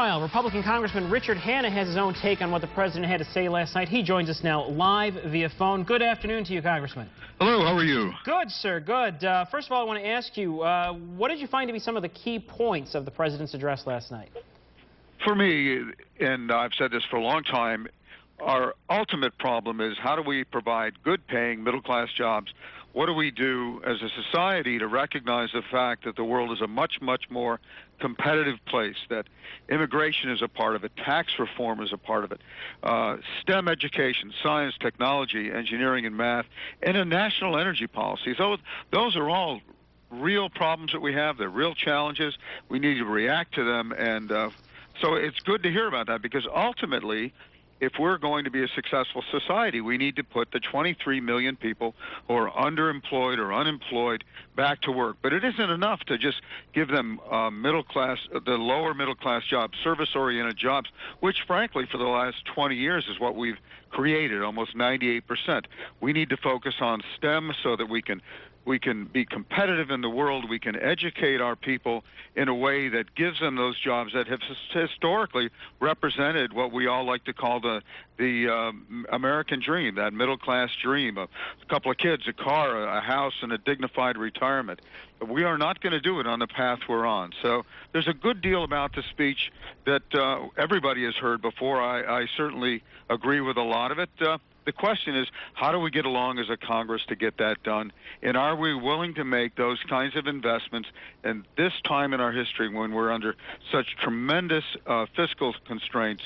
Meanwhile, Republican Congressman Richard Hanna has his own take on what the president had to say last night. He joins us now live via phone. Good afternoon to you, Congressman. Hello, how are you? Good, sir, good. First of all, I want to ask you, what did you find to be some of the key points of the president's address last night? For me, and I've said this for a long time, our ultimate problem is how do we provide good-paying middle-class jobs? What do we do as a society to recognize the fact that the world is a much, much more competitive place, that immigration is a part of it, tax reform is a part of it, STEM education, science, technology, engineering, and math, and a national energy policy. So those are all real problems that we have. They're real challenges. We need to react to them, and so it's good to hear about that, because ultimately, if we're going to be a successful society, we need to put the 23 million people who are underemployed or unemployed back to work. But it isn't enough to just give them middle class, the lower middle class jobs, service-oriented jobs, which frankly for the last 20 years is what we've created, almost 98%. We need to focus on STEM so that we can be competitive in the world. We can educate our people in a way that gives them those jobs that have historically represented what we all like to call the American dream, that middle-class dream of a couple of kids, a car, a house, and a dignified retirement. But we are not going to do it on the path we're on. So there's a good deal about the speech that everybody has heard before. I certainly agree with a lot of it. The question is, how do we get along as a Congress to get that done? And are we willing to make those kinds of investments? And this time in our history, when we're under such tremendous fiscal constraints,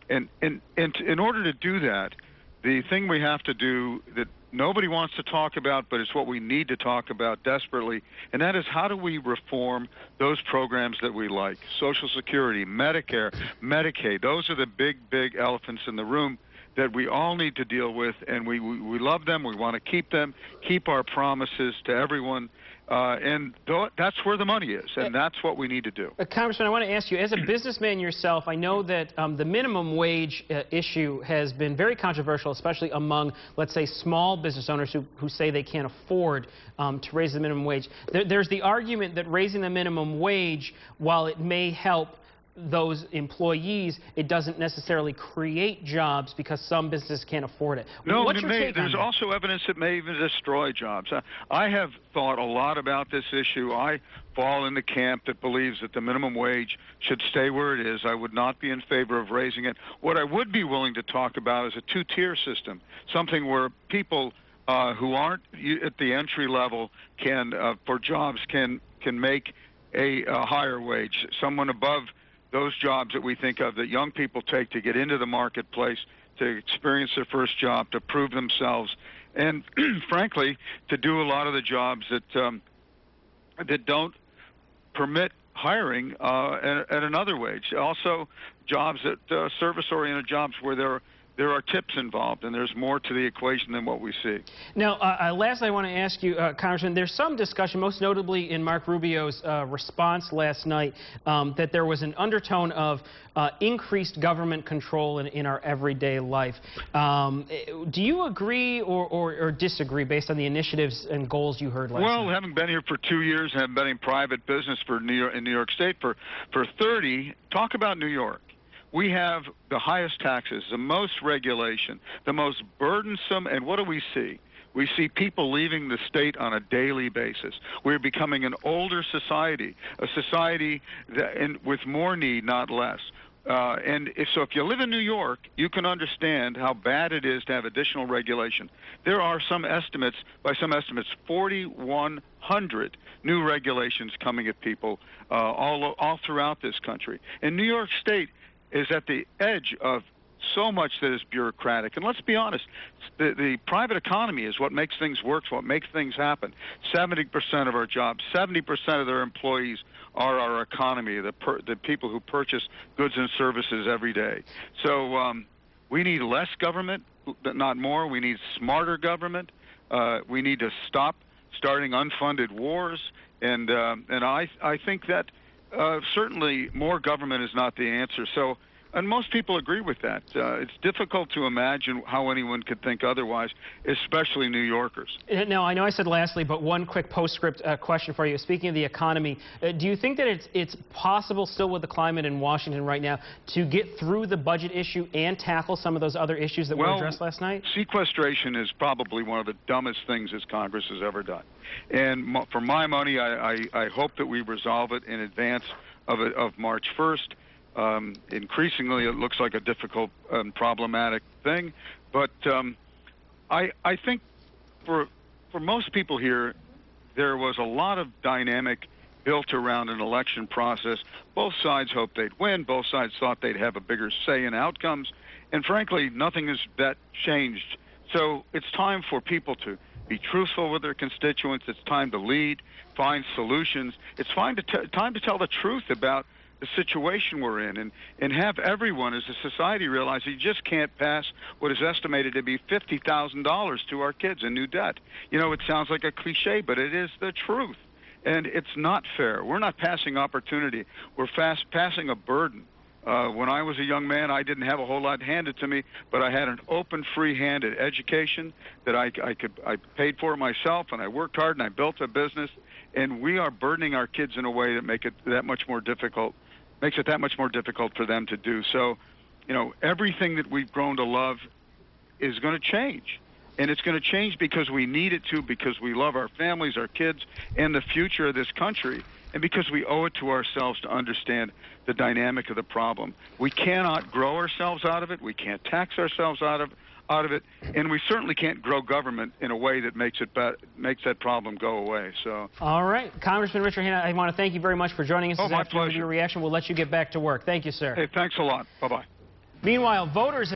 and in order to do that, the thing we have to do that nobody wants to talk about, but it's what we need to talk about desperately, and that is how do we reform those programs that we like? Social Security, Medicare, Medicaid, those are the big, big elephants in the room that we all need to deal with, and we love them, we want to keep them, keep our promises to everyone, and that's where the money is, and that's what we need to do. Congressman, I want to ask you, as a businessman yourself, I know that the minimum wage issue has been very controversial, especially among, let's say, small business owners who say they can't afford to raise the minimum wage. There's the argument that raising the minimum wage, while it may help those employees, it doesn't necessarily create jobs because some businesses can't afford it. No, What's your take on there's that? also evidence it may even destroy jobs. I have thought a lot about this issue. I fall in the camp that believes that the minimum wage should stay where it is. I would not be in favor of raising it. What I would be willing to talk about is a two-tier system, something where people who aren't at the entry level for jobs can make a higher wage. Someone above those jobs that we think of that young people take to get into the marketplace, to experience their first job, to prove themselves, and frankly, to do a lot of the jobs that don't permit hiring at another wage. Also, jobs that service-oriented jobs where there are tips involved, and there's more to the equation than what we see. Now, lastly, I want to ask you, Congressman, there's some discussion, most notably in Mark Rubio's response last night, that there was an undertone of increased government control in our everyday life. Do you agree or disagree based on the initiatives and goals you heard last night? Well, having been here for 2 years and having been in private business in New York State for 30, talk about New York. We have the highest taxes, the most regulation, the most burdensome, and what do we see? We see people leaving the state on a daily basis. We're becoming an older society, a society with more need, not less. So if you live in New York, you can understand how bad it is to have additional regulation. There are by some estimates, 4,100 new regulations coming at people all throughout this country. And New York State is at the edge of so much that is bureaucratic. And let's be honest, the private economy is what makes things work, what makes things happen. 70% of our jobs, 70% of their employees are our economy, the people who purchase goods and services every day. So we need less government, not more. We need smarter government. We need to stop starting unfunded wars. And I think that certainly more government is not the answer. So And most people agree with that. It's difficult to imagine how anyone could think otherwise, especially New Yorkers. Now, I know I said lastly, but one quick postscript question for you. Speaking of the economy, do you think that it's possible still with the climate in Washington right now to get through the budget issue and tackle some of those other issues that were addressed last night? Sequestration is probably one of the dumbest things this Congress has ever done. And for my money, I hope that we resolve it in advance of March 1st. Increasingly, it looks like a difficult and problematic thing, but I think for most people here, there was a lot of dynamic built around an election process. Both sides hoped they'd win. Both sides thought they'd have a bigger say in outcomes, and frankly, nothing has that changed. So it's time for people to be truthful with their constituents. It's time to lead, find solutions. It's time to tell the truth about the situation we're in, and have everyone as a society realize you just can't pass what is estimated to be $50,000 to our kids in new debt. You know, it sounds like a cliche, but it is the truth. And it's not fair. We're not passing opportunity. We're passing a burden. When I was a young man, I didn't have a whole lot handed to me, but I had an open, free-handed education that I paid for myself, and I worked hard, and I built a business. And we are burdening our kids in a way that makes it that much more difficult for them to do. So, you know, everything that we've grown to love is going to change. And it's going to change because we need it to, because we love our families, our kids, and the future of this country, and because we owe it to ourselves to understand the dynamic of the problem. We cannot grow ourselves out of it. We can't tax ourselves out of it, and we certainly can't grow government in a way that makes that problem go away. So. All right, Congressman Richard Hanna, I want to thank you very much for joining us this afternoon my pleasure. with your reaction. We'll let you get back to work. Thank you, sir. Hey, thanks a lot. Bye-bye. Meanwhile, voters